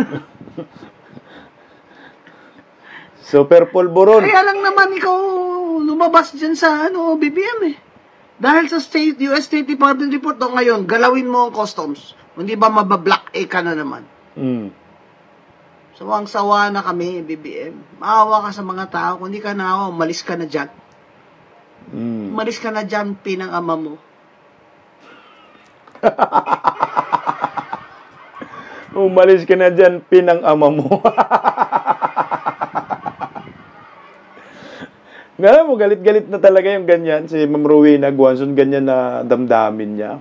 Super pulburon. Kaya lang naman ikaw lumabas dyan sa, BBM eh. Dahil sa US State Department report, ngayon, galawin mo ang customs. Hindi ba mabablock A ka na naman? Sawang-sawa na kami, BBM. Maawa ka sa mga tao. Kung hindi ka naawa, umalis ka na dyan. Umalis ka na dyan, pinang ama mo. Umalis ka na dyan, pinang ama mo. Ngayon mo, galit-galit na talaga yung ganyan. Si Ma'am Rowena Guanzon, ganyan na damdamin niya.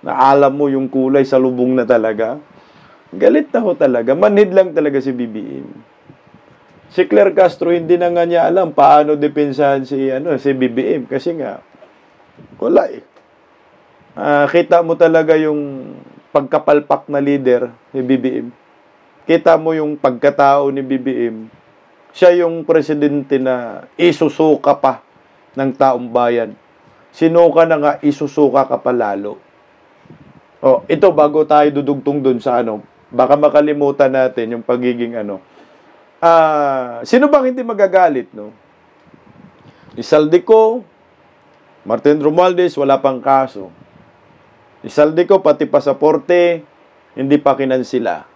Na alam mo yung kulay sa lubong na talaga. Galit na ho talaga. Manhid lang talaga si BBM. Si Claire Castro, hindi na nga niya alam paano depensahan si BBM. Kasi nga, wala eh. Kita mo talaga yung pagkapalpak na leader ni BBM. Kita mo yung pagkatao ni BBM. siya yung presidente na isusuka pa ng taong bayan. Sinuka na nga, isusuka ka pa lalo. Oh, ito bago tayo dudugtong dun sa ano, baka makalimutan natin yung pagiging ano. Sino bang hindi magagalit, no? Isaldico, Martin Romualdez, wala pang kaso. Isaldico, pati pasaporte, hindi pa kinansila.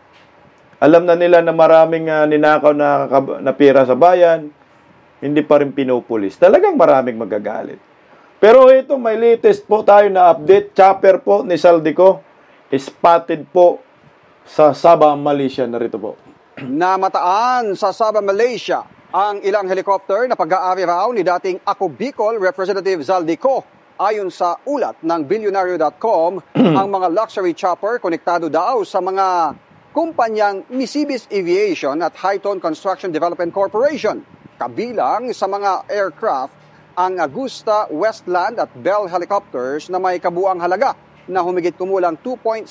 Alam na nila na maraming ninakaw na pera sa bayan, hindi pa rin pinupulis. Talagang maraming magagalit. Pero ito, may latest po tayo na update. Chopper po ni Saldico, spotted po sa Sabah, Malaysia. Narito po. Namataan sa Sabah, Malaysia ang ilang helicopter na pag-aari raw ni dating Ako Bicol Representative Zaldico. Ayon sa ulat ng Billionario.com, ang mga luxury chopper konektado daw sa mga kumpanyang Misibis Aviation at Highton Construction Development Corporation. Kabilang sa mga aircraft ang Agusta, Westland at Bell helicopters na may kabuang halaga na humigit kumulang 2.7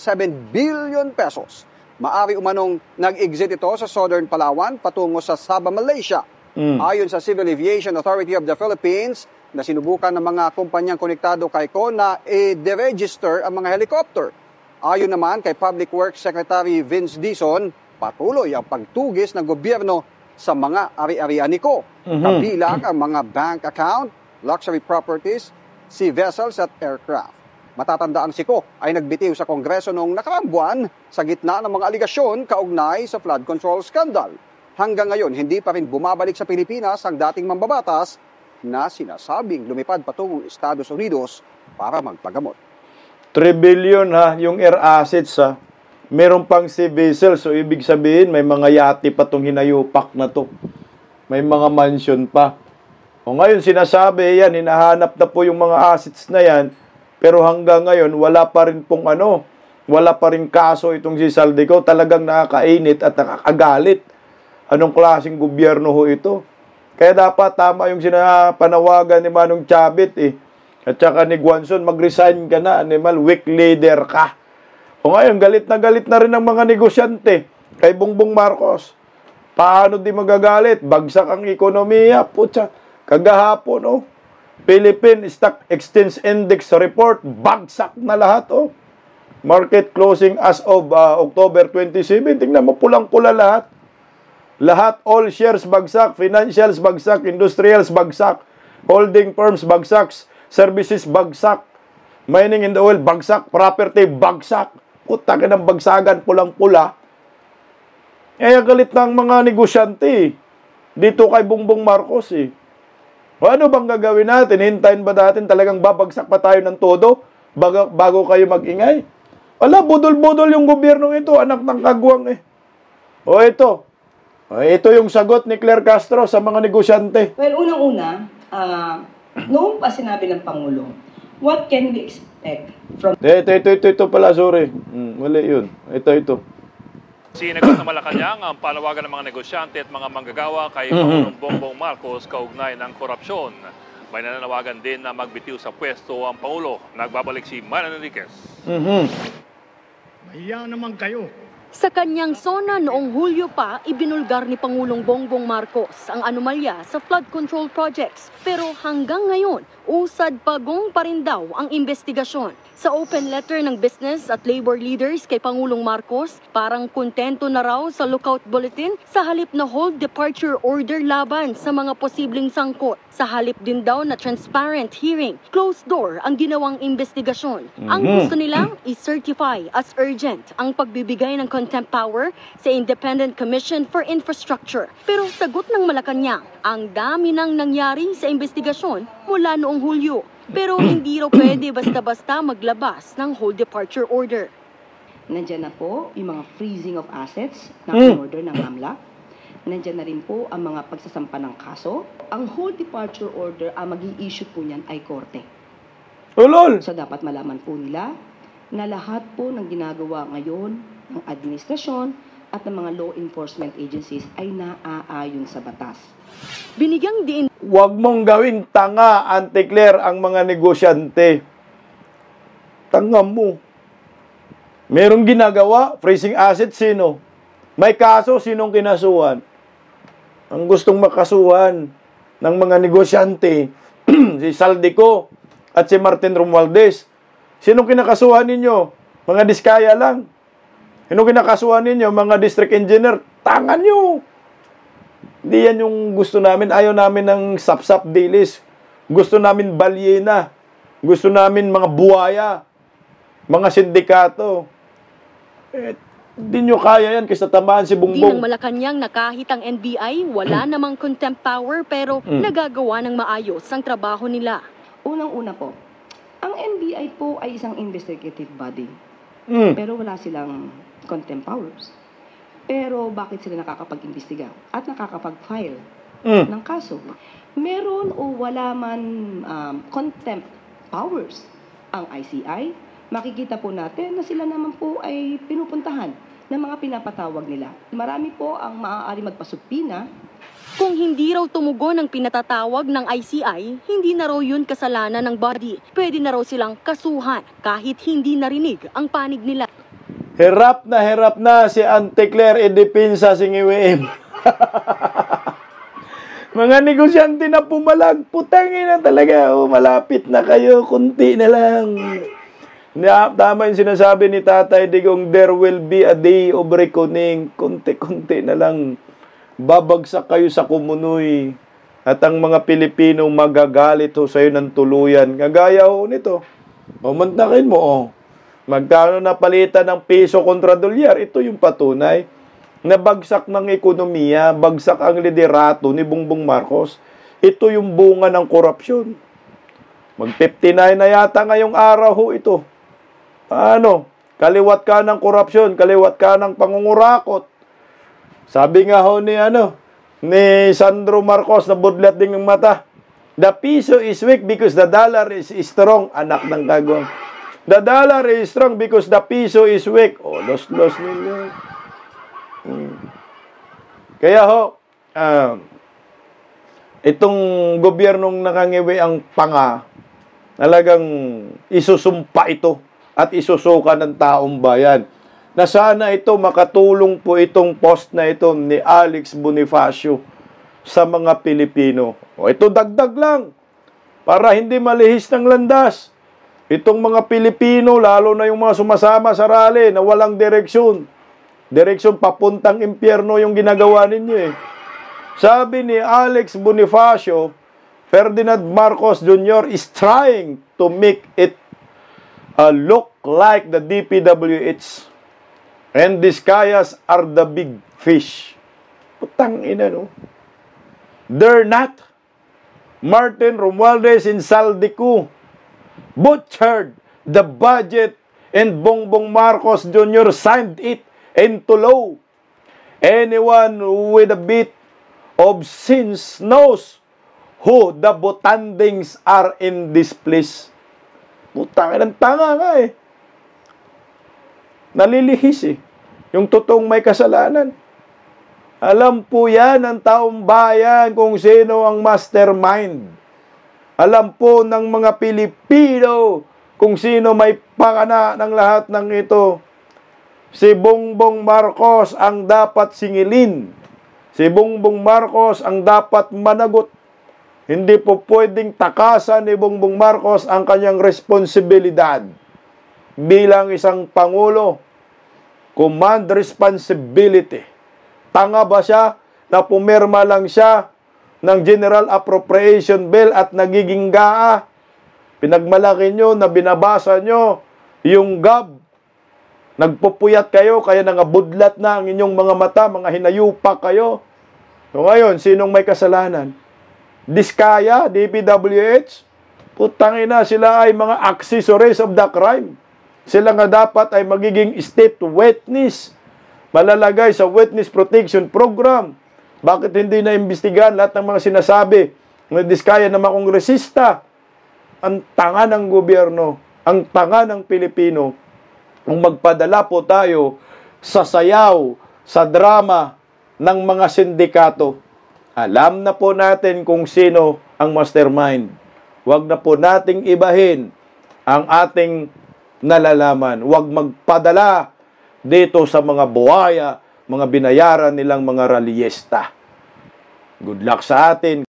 billion pesos. Maari umanong nag-exit ito sa Southern Palawan patungo sa Sabah, Malaysia. Ayon sa Civil Aviation Authority of the Philippines, na sinubukan ng mga kumpanyang konektado kay CON na i-deregister ang mga helicopter. Ayon naman kay Public Works Secretary Vince Dizon, patuloy ang pagtugis ng gobyerno sa mga ari-arian ni CO. Kabilang ang mga bank account, luxury properties, sea vessels at aircraft. Matatandaan si CO ay nagbitiw sa Kongreso noong nakaraang buwan sa gitna ng mga aligasyon kaugnay sa flood control scandal. Hanggang ngayon, hindi pa rin bumabalik sa Pilipinas ang dating mambabatas na sinasabing lumipad patungong Estados Unidos para magpagamot. 3 billion ha, yung air assets ha. Meron pang sea vessels, so ibig sabihin may mga yate pa tong hinayupak na to. May mga mansion pa. O ngayon sinasabi yan, hinahanap na po yung mga assets na yan, pero hanggang ngayon wala pa rin pong wala pa rin kaso itong si Saldico. Talagang nakakainit at nakakagalit. Anong klaseng gobyerno ho ito? Kaya dapat tama yung sinapanawagan ni Manong Chavit at saka ni Guanzon, mag-resign ka na, animal, weak leader ka. O ngayon, galit na rin ang mga negosyante kay Bongbong Marcos. Paano di magagalit? Bagsak ang ekonomiya. Putsa, kagahapon, Philippine Stock Exchange Index report, bagsak na lahat, Market closing as of October 27. Tingnan mo, pulang-pula lahat. Lahat, all shares bagsak, financials bagsak, industrials bagsak, holding firms bagsak, services bagsak, mining in the oil bagsak, property bagsak. Puta ka ng bagsagan, pulang-pula. Galit ng mga negosyante dito kay Bongbong Marcos Ano bang gagawin natin? Hintayin ba natin talagang babagsak pa tayo ng todo bago kayo mag-ingay? Wala, budol-budol yung gobyerno ito, anak ng kagwang ito yung sagot ni Claire Castro sa mga negosyante. Well, unang-una, noong pa sinabi ng Pangulo, what can we expect from... Ito pala, sorry. Mali yun. Ito. Sinagot ng Malacanang ang panawagan ng mga negosyante at mga manggagawa kay Pangulong Bongbong Marcos kaugnay ng korupsyon. May nananawagan din na magbitiw sa pwesto ang Pangulo. Nagbabalik si Maran Enriquez. Mahiya naman kayo. Sa kanyang sona noong Hulyo pa, ibinulgar ni Pangulong Bongbong Marcos ang anomalya sa flood control projects. Pero hanggang ngayon, usad pagong pa rin daw ang investigasyon. Sa open letter ng business at labor leaders kay Pangulong Marcos, parang kontento na raw sa lookout bulletin sa halip na hold departure order laban sa mga posibleng sangkot. Sa halip din daw na transparent hearing, closed door ang ginawang investigasyon. Ang gusto nilang i-certify as urgent ang pagbibigay ng contempt power sa Independent Commission for Infrastructure. Pero sagot ng Malacanang, ang dami nang nangyari sa investigasyon mula noong Hulyo. Pero hindi raw pwede basta-basta maglabas ng hold departure order. Nandiyan na po yung mga freezing of assets na order ng AMLAC. Nandiyan na rin po ang mga pagsasampa ng kaso. Ang hold departure order, ang mag-i-issue po niyan ay korte. Ulol! So dapat malaman po nila na lahat po ng ginagawa ngayon ng administrasyon at ng mga law enforcement agencies ay naaayon sa batas. Binigyang diin. Huwag mong gawing tanga, Auntie Claire, ang mga negosyante. Tanga mo. Merong ginagawa, freezing asset, sino? May kaso, sinong kinasuhan? ang gustong makasuhan ng mga negosyante, si Saldico at si Martin Romualdez. Sino kinakasuhan ninyo? Mga diskaya lang. Sino kinakasuhan ninyo? Mga district engineer. Tangan nyo. Hindi yan yung gusto namin. Ayaw namin ng sap-sap dilis. Gusto namin balyena. Gusto namin mga buhaya. Mga sindikato. Hindi nyo kaya yan kasi tamaan si Di ng Bongbong. Malacanang na kahit ang NBI wala namang contempt power pero nagagawa ng maayos ang trabaho nila. Unang-una po, ang NBI po ay isang investigative body. Pero wala silang contempt powers. Pero bakit sila nakakapag-imbestiga at nakakapag-file ng kaso? Meron o wala man contempt powers ang ICI, makikita po natin na sila naman po ay pinupuntahan ng mga pinapatawag nila. Marami po ang maaari magpasubpina. Kung hindi raw tumugon ang pinatatawag ng ICI, hindi na raw yun kasalanan ng body. Pwede na raw silang kasuhan kahit hindi narinig ang panig nila. Hirap na si Auntie Claire Edipinsa Singiwim. Mga negosyante na pumalag, putangin na talaga. Malapit na kayo, kunti na lang. Tama yung sinasabi ni Tatay Digong, there will be a day of reckoning. Kunti-kunti na lang. Babagsak kayo sa kumunoy. At ang mga Pilipino magagalit ho sa'yo ng tuluyan. Kagaya ho nito. Mantakin mo, magkano na palitan ng piso kontra dolyar? Ito yung patunay na bagsak ng ekonomiya, bagsak ang liderato ni Bongbong Marcos. Ito yung bunga ng korupsyon. Mag-59 na yata ngayong araw ho ito. Kaliwat ka ng korupsyon, kaliwat ka ng pangungurakot. Sabi nga ho ni Sandro Marcos na budlat ding ng mata. The piso is weak because the dollar is strong. Anak ng kagwang. The dollar is strong because the piso is weak. Los ninyo. Kaya ho, itong gobyernong nakangiwi ang panga, talagang isusumpa ito at isusuka ng taong bayan. Na sana ito makatulong po itong post na ito ni Alex Bonifacio sa mga Pilipino. Ito dagdag lang para hindi malihis ng landas. Itong mga Pilipino, lalo na yung mga sumasama sa rally na walang direksyon. Direksyon papuntang impyerno yung ginagawa ninyo . Sabi ni Alex Bonifacio, Ferdinand Marcos Jr. is trying to make it look like the DPWH and Discayas are the big fish. Putang ina, no? They're not. Martin Romualdez and Saldico butchered the budget and Bongbong Marcos Jr. signed it into law. Anyone with a bit of sense knows who the botandings are in this place. Putang ina, tanga nga . Nalilihis . Yung totoong may kasalanan. Alam po yan ng taong bayan kung sino ang mastermind. Alam po ng mga Pilipino kung sino may pakana ng lahat ng ito. Si Bongbong Marcos ang dapat singilin. Si Bongbong Marcos ang dapat managot. Hindi po pwedeng takasan ni Bongbong Marcos ang kanyang responsibilidad bilang isang Pangulo. Command responsibility. Tanga ba siya na pumirma lang siya ng General Appropriation Bill at nagiging gaa? Pinagmalaki nyo na binabasa nyo yung GAB. Nagpupuyat kayo, kaya nangabudlat na ang inyong mga mata, mga hinayupa kayo. So ngayon, sinong may kasalanan? Diskaya, DPWH? Putangina, sila ay mga accessories of the crime. Sila nga dapat ay magiging state witness. Malalagay sa Witness Protection Program. Bakit hindi na imbestigahan lahat ng mga sinasabi ng Diskaya na mga kongresista? Ang tanga ng gobyerno, ang tanga ng Pilipino, kung magpadala po tayo sa sayaw, sa drama ng mga sindikato. Alam na po natin kung sino ang mastermind. Huwag na po nating ibahin ang ating nalalaman. Huwag magpadala dito sa mga buhaya, mga binayaran nilang mga rallyesta. Good luck sa atin.